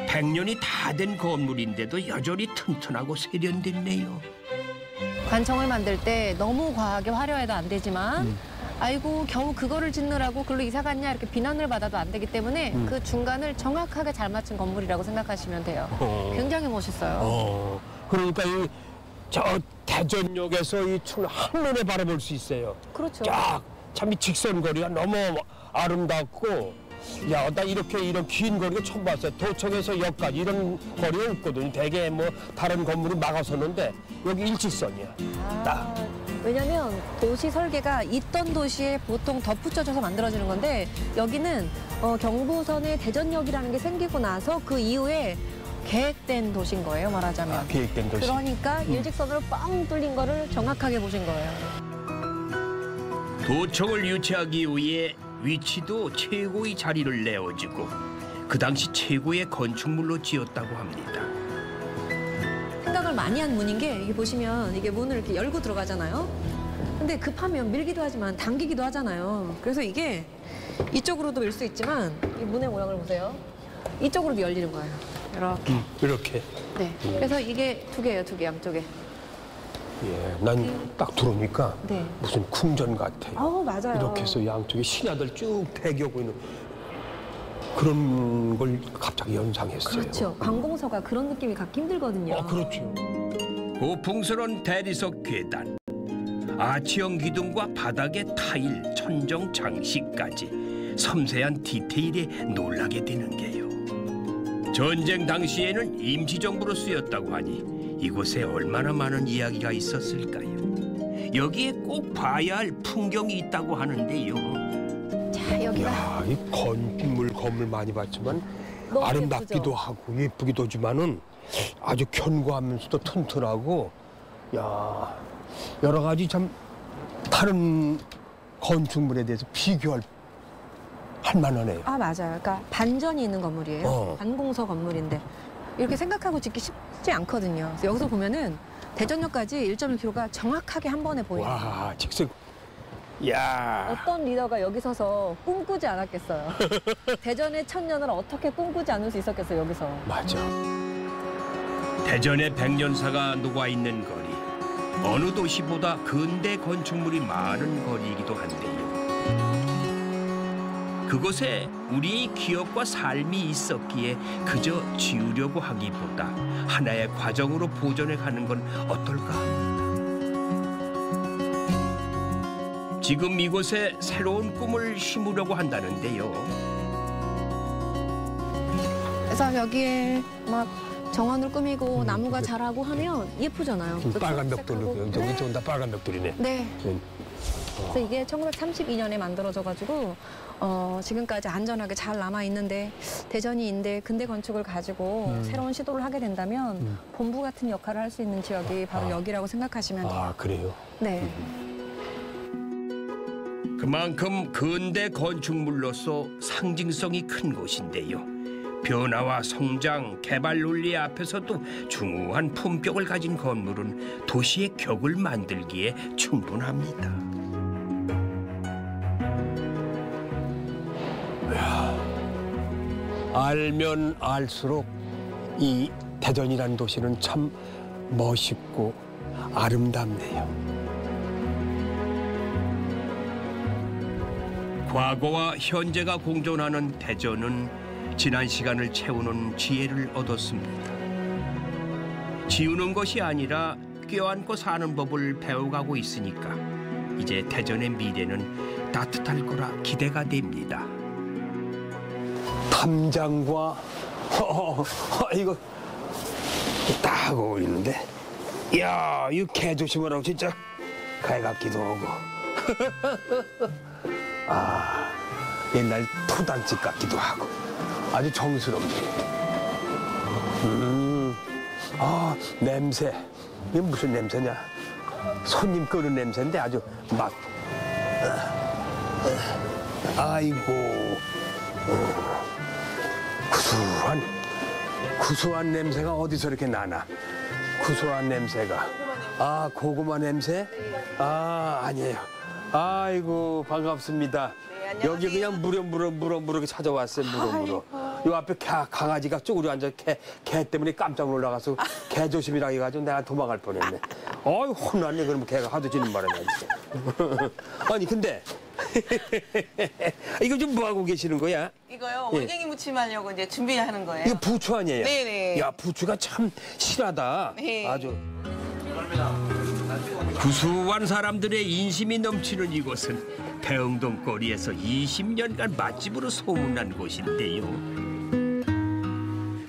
100년이 다 된 건물인데도 여전히 튼튼하고 세련됐네요. 관청을 만들 때 너무 과하게 화려해도 안 되지만 아이고 겨우 그거를 짓느라고 글로 이사 갔냐 이렇게 비난을 받아도 안 되기 때문에 그 중간을 정확하게 잘 맞춘 건물이라고 생각하시면 돼요. 굉장히 멋있어요. 그러니까 저 대전역에서 이 충남 한눈에 바라볼 수 있어요. 그렇죠. 참 이 직선거리가 너무 아름답고, 야, 나 이런 긴 거리가 처음 봤어요. 도청에서 역까지 이런 거리가 없거든요. 대개 뭐 다른 건물이 막아서는데 여기 일직선이야. 왜냐면 도시 설계가 있던 도시에 보통 덧붙여져서 만들어지는 건데 여기는 경부선에 대전역이라는 게 생기고 나서 그 이후에 계획된 도시인 거예요, 말하자면. 계획된 도시. 그러니까 일직선으로 뻥 뚫린 거를 정확하게 보신 거예요. 도청을 유치하기 위해 위치도 최고의 자리를 내어주고 그 당시 최고의 건축물로 지었다고 합니다. 생각을 많이 한 문인 게 이게 보시면 이게 문을 이렇게 열고 들어가잖아요. 근데 급하면 밀기도 하지만 당기기도 하잖아요. 그래서 이게 이쪽으로도 밀 수 있지만 이 문의 모양을 보세요. 이쪽으로도 열리는 거예요. 이렇게. 이렇게. 네. 그래서 이게 두 개예요, 두 개 양쪽에. 예, 난 딱 들어오니까 네. 무슨 궁전 같아요. 맞아요. 이렇게 해서 양쪽에 신하들 쭉 대기하고 있는 그런 걸 갑자기 연상했어요. 그렇죠. 관공서가 그런 느낌이 갖기 힘들거든요. 그렇죠. 고풍스러운 대리석 계단, 아치형 기둥과 바닥의 타일, 천정 장식까지 섬세한 디테일에 놀라게 되는 게요. 전쟁 당시에는 임시정부로 쓰였다고 하니 이곳에 얼마나 많은 이야기가 있었을까요? 여기에 꼭 봐야 할 풍경이 있다고 하는데요. 자, 여기가. 야, 이 건물 많이 봤지만 아름답기도 예쁘죠? 하고 예쁘기도 하지만은 아주 견고하면서도 튼튼하고, 야, 여러 가지 참 다른 건축물에 대해서 비교할 만하네요. 맞아요. 그러니까 반전이 있는 건물이에요. 관공서 건물인데 이렇게 생각하고 짓기 쉽지 않거든요. 그래서 여기서 보면은 대전역까지 1.1km가 정확하게 한 번에 보여요. 와, 직선. 야. 어떤 리더가 여기 서서 꿈꾸지 않았겠어요. 대전의 천년을 어떻게 꿈꾸지 않을 수 있었겠어요, 여기서. 맞아. 대전의 백년사가 녹아있는 거리. 어느 도시보다 근대 건축물이 많은 거리이기도 한데요. 그곳에 우리의 기억과 삶이 있었기에 그저 지우려고 하기보다 하나의 과정으로 보존해 가는 건 어떨까 합니다. 지금 이곳에 새로운 꿈을 심으려고 한다는데요. 그래서 여기에 막 정원을 꾸미고 나무가 자라고 하면 예쁘잖아요. 빨간 벽돌, 여기 다 빨간 벽돌이네. 네. 그래서 이게 1932년에 만들어져가지고 지금까지 안전하게 잘 남아있는데 대전이인데 근대 건축을 가지고 새로운 시도를 하게 된다면 본부 같은 역할을 할 수 있는 지역이 바로 여기라고 생각하시면 돼요. 그래요? 네. 그만큼 근대 건축물로서 상징성이 큰 곳인데요. 변화와 성장, 개발 논리 앞에서도 중후한 품격을 가진 건물은 도시의 격을 만들기에 충분합니다. 알면 알수록 이 대전이라는 도시는 참 멋있고 아름답네요. 과거와 현재가 공존하는 대전은 지난 시간을 채우는 지혜를 얻었습니다. 지우는 것이 아니라 껴안고 사는 법을 배워가고 있으니까 이제 대전의 미래는 따뜻할 거라 기대가 됩니다. 탐장과 이거 딱 어울리는데, 이야, 이거 개 조심하라고 진짜 개 같기도 하고. 아, 옛날 토단집 같기도 하고 아주 정스럽네. 아, 냄새. 이게 무슨 냄새냐? 손님 끄는 냄새인데 아주 막. 아이고. 구수한 냄새가 어디서 이렇게 나나? 구수한 냄새가. 아, 고구마 냄새? 아, 아니에요. 아이고, 반갑습니다. 여기 그냥 무럭무럭 찾아왔어요, 무럭무럭. 요 앞에 강아지가 쪼그려 앉아 개 때문에 깜짝 놀라가서 개 조심이라 해가지고 내가 도망갈 뻔했네. 어이, 혼났네. 그러면 개가 하도 짖는 바람에. 아니, 근데 이거 좀 뭐하고 계시는 거야? 이거요, 올갱이 무침 하려고 이제 준비하는 거예요. 이거 부추 아니에요? 네네. 야, 부추가 참 실하다. 네. 아주. 구수한 사람들의 인심이 넘치는 이곳은 대흥동 거리에서 20년간 맛집으로 소문난 곳인데요.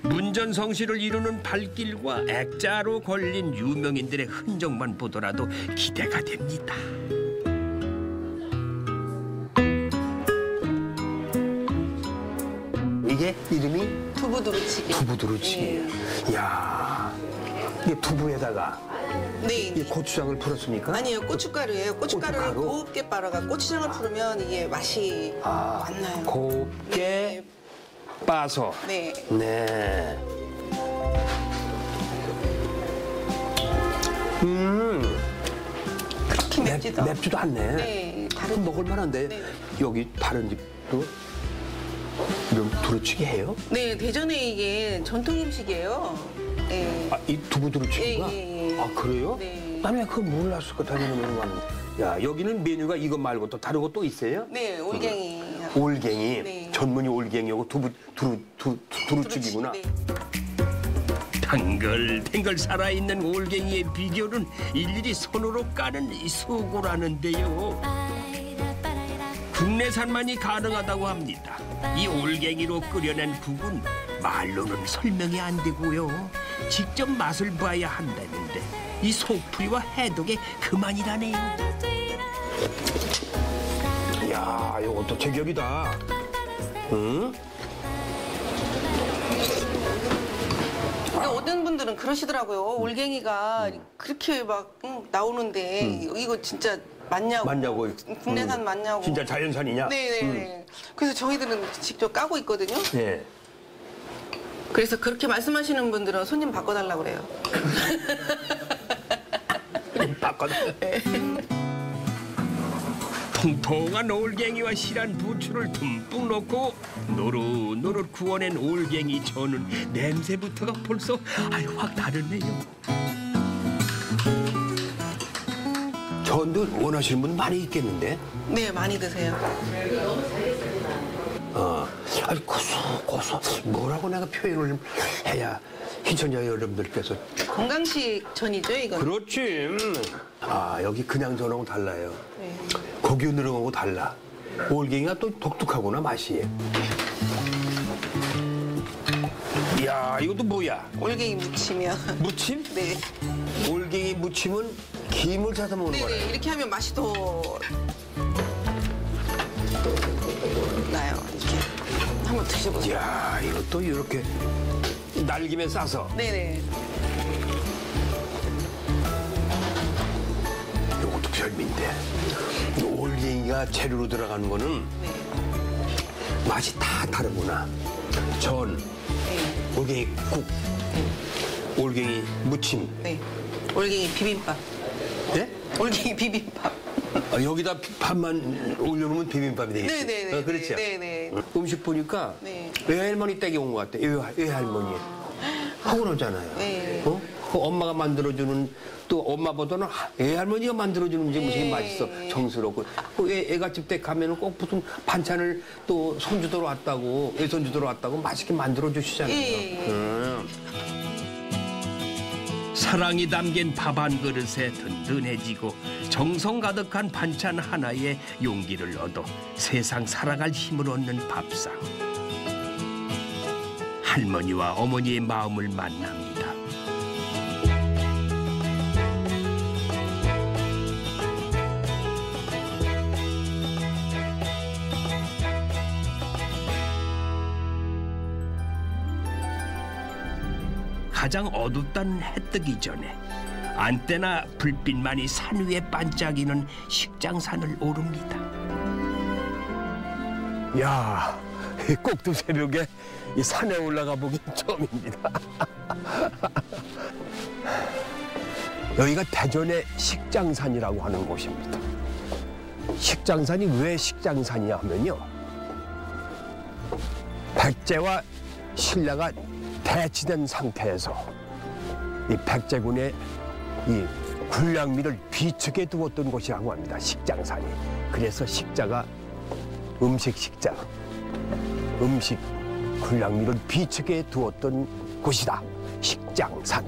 문전성시를 이루는 발길과 액자로 걸린 유명인들의 흔적만 보더라도 기대가 됩니다. 이게 이름이? 두부두루치기. 두부두루치기. 이야, 이게 두부에다가 이 고추장을 풀었습니까? 아니요, 고춧가루예요. 고춧가루를 곱게 빨아가 고추장을 풀으면 이게 맛이 안 나요. 곱게 빠서. 네. 네. 그렇게 맵지도 맵지도 않네. 네, 다른 먹을 만한데. 네. 여기 다른 집도 이런 두루치기 해요? 네, 대전에 이게 전통 음식이에요. 네. 아, 이 두부두루치기가? 예. 아, 그래요? 네. 나는 왜 그걸 몰랐을까? 다니는 메뉴가 많은데. 야, 여기는 메뉴가 이거 말고 또 다른 거 또 있어요? 네, 올갱이. 올갱이. 네. 전문이 올갱이고 두루치기구나. 네. 탱글탱글 살아있는 올갱이의 비결은 일일이 손으로 까는 이 수고라는데요. 국내산만이 가능하다고 합니다. 이 올갱이로 끓여낸 국은 말로는 설명이 안 되고요. 직접 맛을 봐야 한다는데 이 속풀이와 해독에 그만이라네요. 이야, 이것도 제격이다. 응? 근데 어떤 분들은 그러시더라고요. 올갱이가 그렇게 막 나오는데 이거 진짜 맞냐고. 국내산 맞냐고. 진짜 자연산이냐? 네네. 그래서 저희들은 직접 까고 있거든요. 네. 그래서 그렇게 말씀하시는 분들은 손님 바꿔달라고 그래요. 통통한 올갱이와 실한 부추를 듬뿍 넣고 노릇노릇 구워낸 올갱이 전은 냄새부터가 벌써 확 다르네요. 전도 원하시는 분 많이 있겠는데? 네, 많이 드세요. 아니, 고소. 뭐라고 내가 표현을 해야 시청자 여러분들께서. 건강식 전이죠, 이건? 그렇지. 아, 여기 그냥 전하고 달라요. 네. 고기 누렁하고 달라. 올갱이가 또 독특하구나, 맛이. 이야, 이것도 뭐야? 올갱이 무침이요. 무침? 네. 올갱이 무침은 김을 짜서 먹는 거예요. 네네, 이렇게 하면 맛이 더 나요. 이렇게 한번 드셔보세요. 이야, 이것도 이렇게 날김에 싸서. 네네. 이것도 별미인데. 올갱이가 재료로 들어가는 거는 맛이 다 다르구나. 전, 올갱이 국, 올갱이 무침. 네. 올갱이 비빔밥. 네? 올갱이 비빔밥. 아, 여기다 밥만 올려놓으면 비빔밥이 되겠지? 네네네. 그렇죠? 네네. 음식 보니까 네. 외할머니 댁에 온 것 같아. 외할머니. 허그러잖아요. 네. 그 엄마가 만들어주는 또 엄마보다는 애할머니가 만들어주는 음식이 맛있어. 정스럽고. 그 애가집 때 가면은 꼭 무슨 반찬을 또 손주들 왔다고, 애손주들 왔다고 맛있게 만들어주시잖아요. 사랑이 담긴 밥 한 그릇에 든든해지고 정성 가득한 반찬 하나에 용기를 얻어 세상 살아갈 힘을 얻는 밥상. 할머니와 어머니의 마음을 만납니다. 가장 어둡던 해 뜨기 전에 안때나 불빛만이 산 위에 반짝이는 식장산을 오릅니다. 야, 꼭두 새벽에 이 산에 올라가 보긴 처음입니다. 여기가 대전의 식장산이라고 하는 곳입니다. 식장산이 왜 식장산이냐 하면요, 백제와 신라가 대치된 상태에서 이 백제군의 이 군량미를 비축해 두었던 곳이라고 합니다. 식장산이. 그래서 식자가 음식 식자, 음식 군량미를 비축해 두었던 곳이다. 식장산.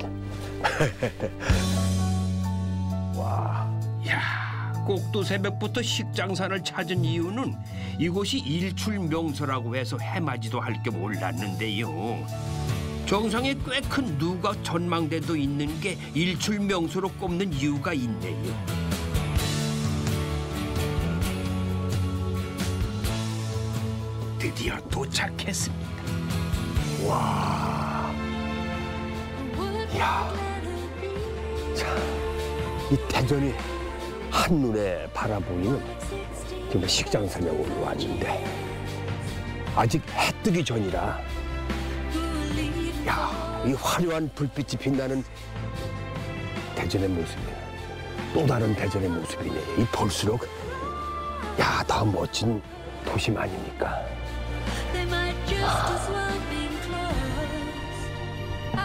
와. 야, 꼭두 새벽부터 식장산을 찾은 이유는 이곳이 일출 명소라고 해서 해맞이도 할 겸 올랐는데요. 정상에 꽤 큰 누각 전망대도 있는 게 일출 명소로 꼽는 이유가 있네요. 드디어 도착했습니다. 와. 이야. 자, 이 대전이 한눈에 바라보이는 지금 식장산에 올라왔는데 아직 해 뜨기 전이라, 야, 이 화려한 불빛이 빛나는 대전의 모습이네. 또 다른 대전의 모습이네. 이 볼수록 야, 더 멋진 도심 아닙니까?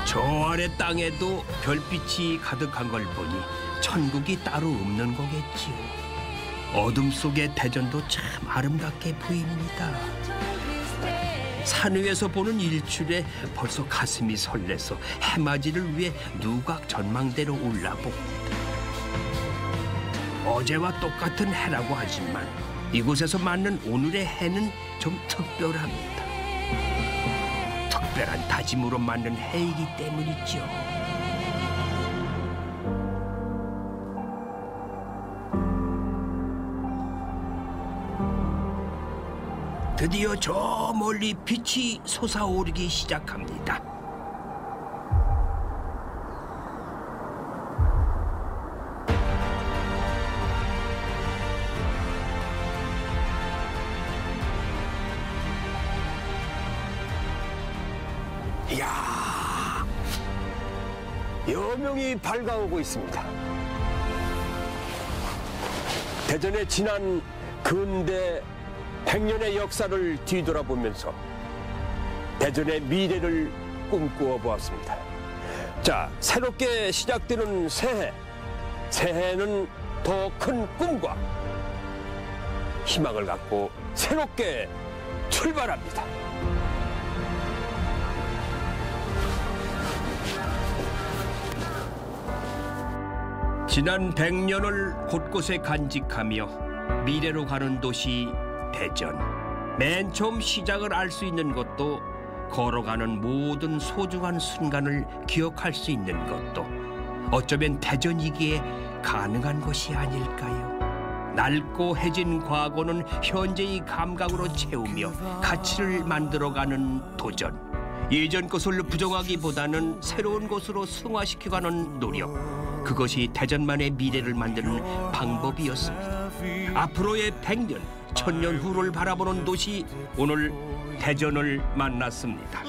저 아래 땅에도 별빛이 가득한 걸 보니 천국이 따로 없는 거겠지요. 어둠 속의 대전도 참 아름답게 보입니다. 산 위에서 보는 일출에 벌써 가슴이 설레서 해맞이를 위해 누각 전망대로 올라봅니다. 어제와 똑같은 해라고 하지만 이곳에서 맞는 오늘의 해는 좀 특별합니다. 특별한 다짐으로 맞는 해이기 때문이죠. 드디어 저 멀리 빛이 솟아오르기 시작합니다. 이야, 여명이 밝아오고 있습니다. 대전의 지난 근대 100년의 역사를 뒤돌아보면서 대전의 미래를 꿈꾸어 보았습니다. 자, 새롭게 시작되는 새해. 새해는 더 큰 꿈과 희망을 갖고 새롭게 출발합니다. 지난 100년을 곳곳에 간직하며 미래로 가는 도시 대전. 맨 처음 시작을 알 수 있는 것도, 걸어가는 모든 소중한 순간을 기억할 수 있는 것도 어쩌면 대전이기에 가능한 것이 아닐까요? 낡고 해진 과거는 현재의 감각으로 채우며 가치를 만들어가는 도전. 예전 것을 부정하기보다는 새로운 것으로 승화시켜가는 노력. 그것이 대전만의 미래를 만드는 방법이었습니다. 앞으로의 100년, 1000년 후를 바라보는 도시, 오늘 대전을 만났습니다.